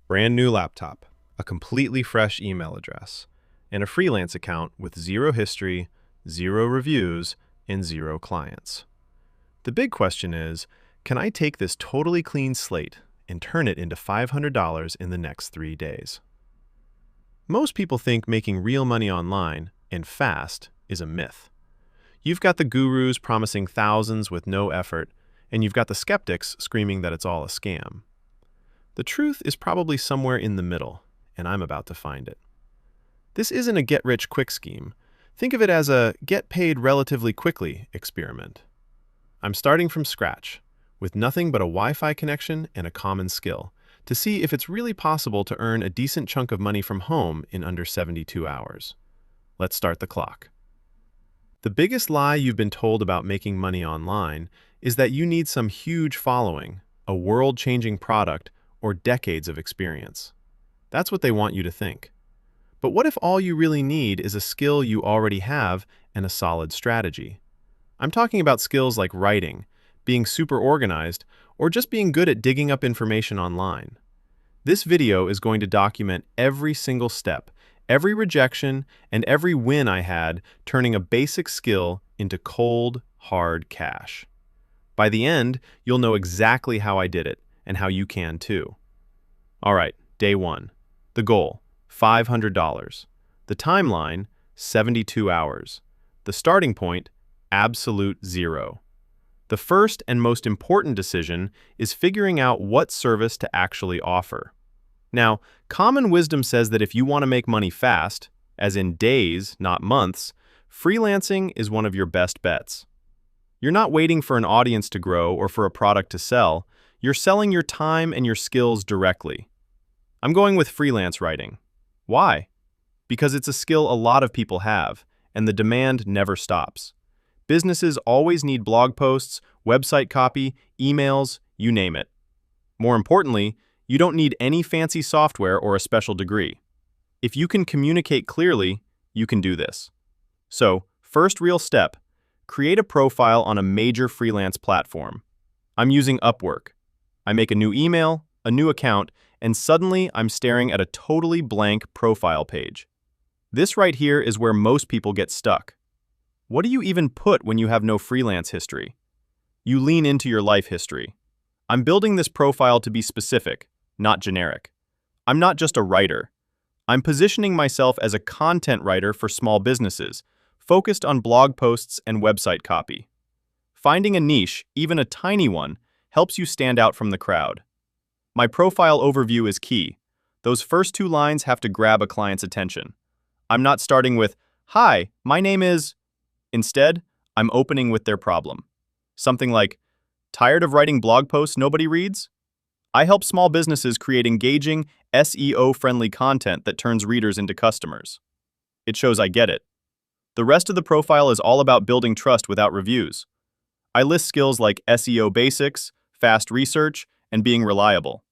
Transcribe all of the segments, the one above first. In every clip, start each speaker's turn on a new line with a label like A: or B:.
A: Brand new laptop, a completely fresh email address, and a freelance account with zero history, zero reviews, and zero clients. The big question is, can I take this totally clean slate and turn it into $500 in the next 3 days? Most people think making real money online, and fast, is a myth. You've got the gurus promising thousands with no effort, and you've got the skeptics screaming that it's all a scam. The truth is probably somewhere in the middle, and I'm about to find it. This isn't a get-rich-quick scheme. Think of it as a get-paid-relatively-quickly experiment. I'm starting from scratch, with nothing but a Wi-Fi connection and a common skill, to see if it's really possible to earn a decent chunk of money from home in under 72 hours. Let's start the clock. The biggest lie you've been told about making money online is that you need some huge following, a world-changing product, or decades of experience. That's what they want you to think. But what if all you really need is a skill you already have and a solid strategy? I'm talking about skills like writing, being super organized, or just being good at digging up information online. This video is going to document every single step, every rejection, and every win I had turning a basic skill into cold, hard cash. By the end, you'll know exactly how I did it, and how you can too. All right, day 1. The goal, $500. The timeline, 72 hours. The starting point, absolute zero. The first and most important decision is figuring out what service to actually offer. Now, common wisdom says that if you want to make money fast, as in days, not months, freelancing is one of your best bets. You're not waiting for an audience to grow or for a product to sell. You're selling your time and your skills directly. I'm going with freelance writing. Why? Because it's a skill a lot of people have, and the demand never stops. Businesses always need blog posts, website copy, emails, you name it. More importantly, you don't need any fancy software or a special degree. If you can communicate clearly, you can do this. So, first real step, create a profile on a major freelance platform. I'm using Upwork. I make a new email, a new account, and suddenly I'm staring at a totally blank profile page. This right here is where most people get stuck. What do you even put when you have no freelance history? You lean into your life history. I'm building this profile to be specific, not generic. I'm not just a writer. I'm positioning myself as a content writer for small businesses, focused on blog posts and website copy. Finding a niche, even a tiny one, helps you stand out from the crowd. My profile overview is key. Those first 2 lines have to grab a client's attention. I'm not starting with, "Hi, my name is..." Instead, I'm opening with their problem. Something like, "Tired of writing blog posts nobody reads?" I help small businesses create engaging, SEO-friendly content that turns readers into customers. It shows I get it. The rest of the profile is all about building trust without reviews. I list skills like SEO basics, fast research, and being reliable.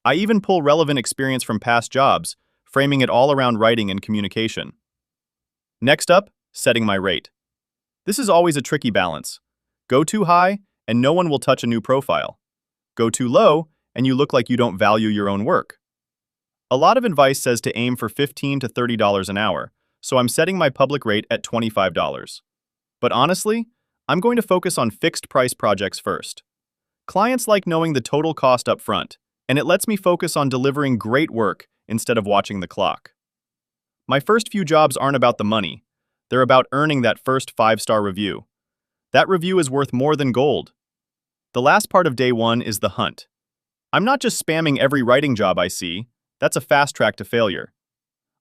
A: I even pull relevant experience from past jobs, framing it all around writing and communication. Next up, setting my rate. This is always a tricky balance. Go too high, and no one will touch a new profile. Go too low, and you look like you don't value your own work. A lot of advice says to aim for $15 to $30 an hour, so I'm setting my public rate at $25. But honestly, I'm going to focus on fixed-price projects first. Clients like knowing the total cost up front, and it lets me focus on delivering great work instead of watching the clock. My first few jobs aren't about the money. They're about earning that first 5-star review. That review is worth more than gold. The last part of day 1 is the hunt. I'm not just spamming every writing job I see. That's a fast track to failure.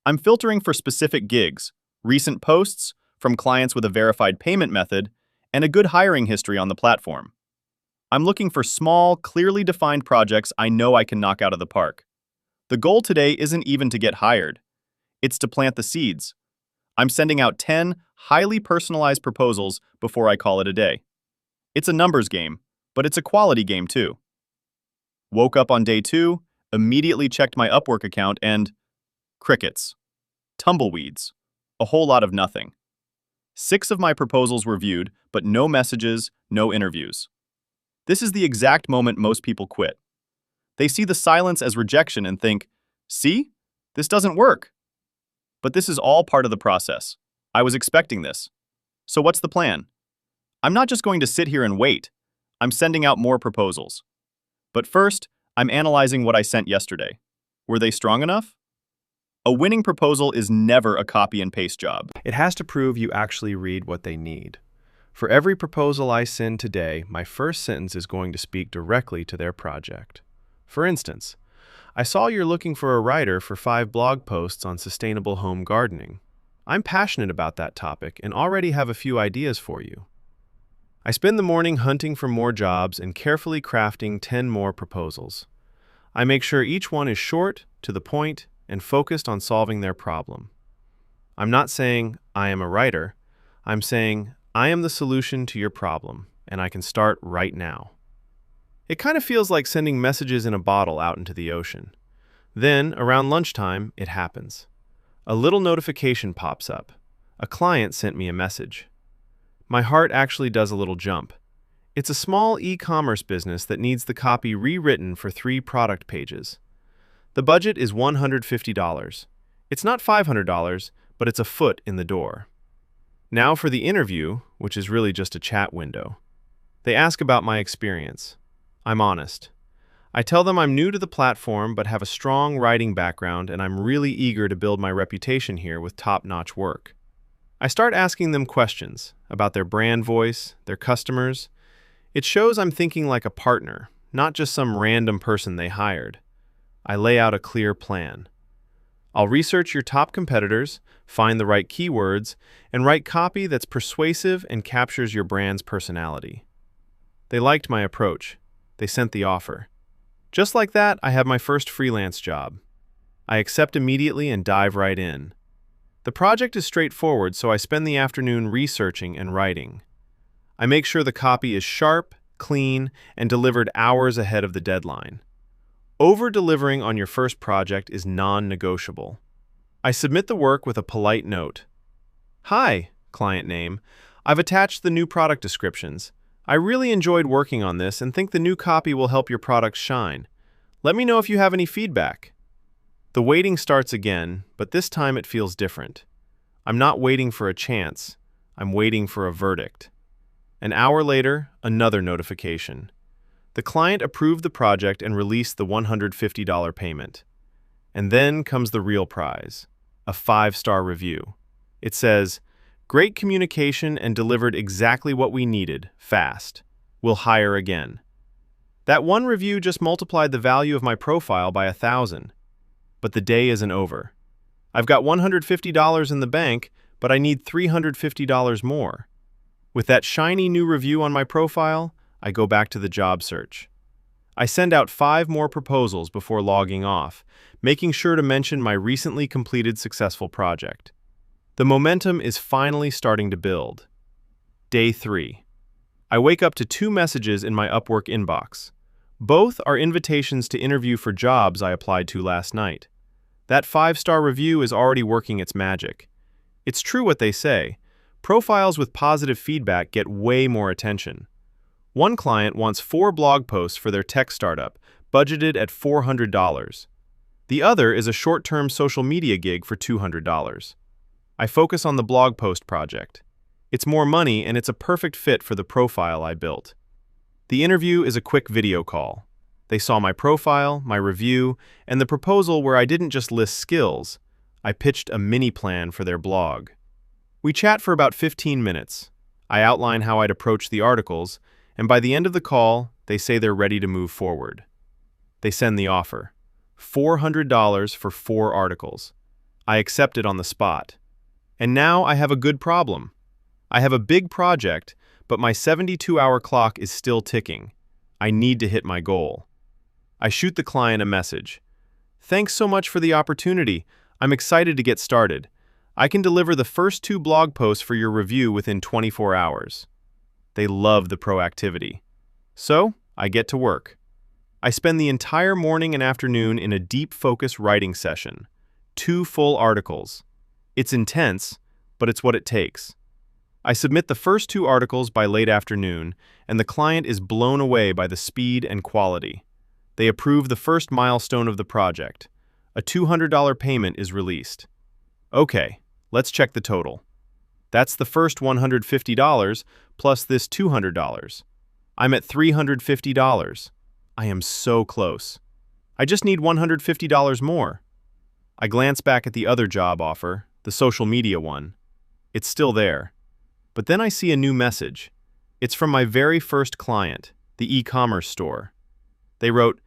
A: I'm filtering for specific gigs, recent posts from clients with a verified payment method, and a good hiring history on the platform. I'm looking for small, clearly defined projects I know I can knock out of the park. The goal today isn't even to get hired. It's to plant the seeds. I'm sending out 10 highly personalized proposals before I call it a day. It's a numbers game, but it's a quality game too. Woke up on day 2, immediately checked my Upwork account and crickets. Tumbleweeds. A whole lot of nothing. 6 of my proposals were viewed, but no messages, no interviews. This is the exact moment most people quit.
B: They see the silence as rejection and think, see, this doesn't work. But this is all part of the process. I was expecting this. So what's the plan? I'm not just going to sit here and wait. I'm sending out more proposals. But first, I'm analyzing what I sent yesterday. Were they strong enough? A winning proposal is never a copy and paste job.
A: It has to prove you actually read what they need. For every proposal I send today, my first sentence is going to speak directly to their project. For instance, I saw you're looking for a writer for 5 blog posts on sustainable home gardening. I'm passionate about that topic and already have a few ideas for you. I spend the morning hunting for more jobs and carefully crafting 10 more proposals. I make sure each one is short, to the point, and focused on solving their problem. I'm not saying I am a writer. I'm saying I am the solution to your problem, and I can start right now. It kind of feels like sending messages in a bottle out into the ocean. Then, around lunchtime, it happens. A little notification pops up. A client sent me a message. My heart actually does a little jump. It's a small e-commerce business that needs the copy rewritten for 3 product pages. The budget is $150. It's not $500, but it's a foot in the door. Now for the interview, which is really just a chat window. They ask about my experience. I'm honest. I tell them I'm new to the platform but have a strong writing background and I'm really eager to build my reputation here with top-notch work. I start asking them questions about their brand voice, their customers. It shows I'm thinking like a partner, not just some random person they hired. I lay out a clear plan. I'll research your top competitors, find the right keywords, and write copy that's persuasive and captures your brand's personality. They liked my approach. They sent the offer. Just like that, I have my first freelance job. I accept immediately and dive right in. The project is straightforward, so I spend the afternoon researching and writing. I make sure the copy is sharp, clean, and delivered hours ahead of the deadline. Over-delivering on your first project is non-negotiable. I submit the work with a polite note. Hi, client name. I've attached the new product descriptions. I really enjoyed working on this and think the new copy will help your product shine. Let me know if you have any feedback. The waiting starts again, but this time it feels different. I'm not waiting for a chance. I'm waiting for a verdict. An hour later, another notification. The client approved the project and released the $150 payment. And then comes the real prize, a 5-star review. It says, "Great communication and delivered exactly what we needed, fast. We'll hire again." That one review just multiplied the value of my profile by 1,000. But the day isn't over. I've got $150 in the bank, but I need $350 more. With that shiny new review on my profile, I go back to the job search. I send out 5 more proposals before logging off, making sure to mention my recently completed successful project. The momentum is finally starting to build. Day 3. I wake up to 2 messages in my Upwork inbox. Both are invitations to interview for jobs I applied to last night. That 5-star review is already working its magic. It's true what they say. Profiles with positive feedback get way more attention. One client wants 4 blog posts for their tech startup, budgeted at $400. The other is a short-term social media gig for $200. I focus on the blog post project. It's more money and it's a perfect fit for the profile I built. The interview is a quick video call. They saw my profile, my review, and the proposal where I didn't just list skills. I pitched a mini plan for their blog. We chat for about 15 minutes. I outline how I'd approach the articles, and by the end of the call, they say they're ready to move forward. They send the offer. $400 for 4 articles. I accept it on the spot. And now I have a good problem. I have a big project, but my 72-hour clock is still ticking. I need to hit my goal. I shoot the client a message. "Thanks so much for the opportunity. I'm excited to get started. I can deliver the first 2 blog posts for your review within 24 hours. They love the proactivity. So, I get to work. I spend the entire morning and afternoon in a deep focus writing session. 2 full articles. It's intense, but it's what it takes. I submit the first 2 articles by late afternoon, and the client is blown away by the speed and quality. They approve the first milestone of the project. A $200 payment is released. Okay, let's check the total. That's the first $150 plus this $200. I'm at $350. I am so close. I just need $150 more. I glance back at the other job offer, the social media one. It's still there. But then I see a new message. It's from my very first client, the e-commerce store. They wrote,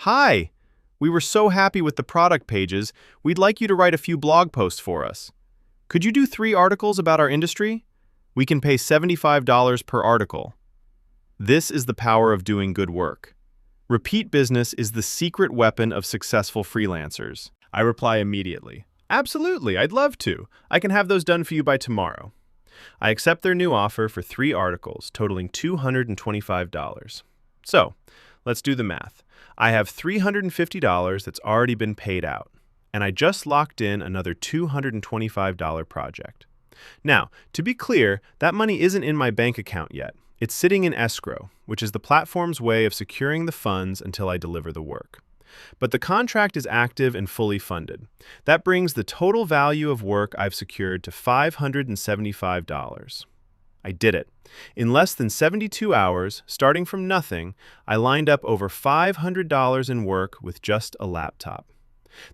A: "Hi, we were so happy with the product pages, we'd like you to write a few blog posts for us. Could you do 3 articles about our industry? We can pay $75 per article." This is the power of doing good work. Repeat business is the secret weapon of successful freelancers. I reply immediately, "Absolutely, I'd love to. I can have those done for you by tomorrow." I accept their new offer for 3 articles, totaling $225. So, let's do the math. I have $350 that's already been paid out, and I just locked in another $225 project. Now, to be clear, that money isn't in my bank account yet. It's sitting in escrow, which is the platform's way of securing the funds until I deliver the work. But the contract is active and fully funded. That brings the total value of work I've secured to $575. I did it. In less than 72 hours, starting from nothing, I lined up over $500 in work with just a laptop.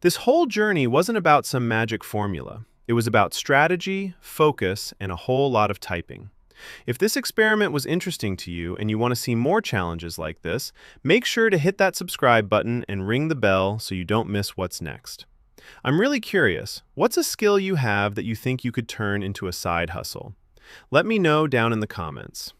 A: This whole journey wasn't about some magic formula. It was about strategy, focus, and a whole lot of typing. If this experiment was interesting to you and you want to see more challenges like this, make sure to hit that subscribe button and ring the bell so you don't miss what's next. I'm really curious, what's a skill you have that you think you could turn into a side hustle? Let me know down in the comments.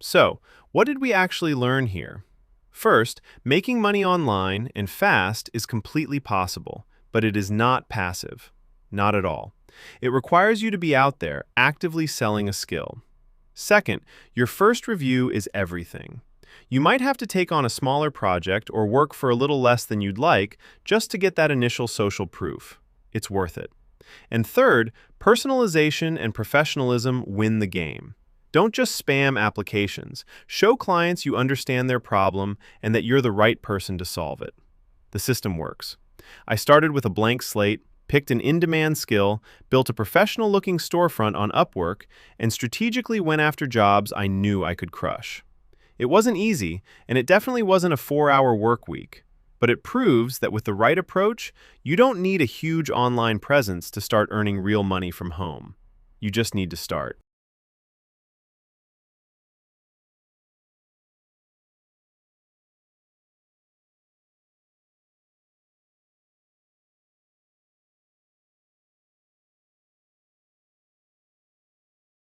A: So, what did we actually learn here? First, making money online and fast is completely possible, but it is not passive. Not at all. It requires you to be out there, actively selling a skill. Second, your first review is everything. You might have to take on a smaller project or work for a little less than you'd like just to get that initial social proof. It's worth it. And third, personalization and professionalism win the game. Don't just spam applications. Show clients you understand their problem and that you're the right person to solve it. The system works. I started with a blank slate, picked an in-demand skill, built a professional-looking storefront on Upwork, and strategically went after jobs I knew I could crush. It wasn't easy, and it definitely wasn't a 4-hour work week, but it proves that with the right approach, you don't need a huge online presence to start earning real money from home. You just need to start.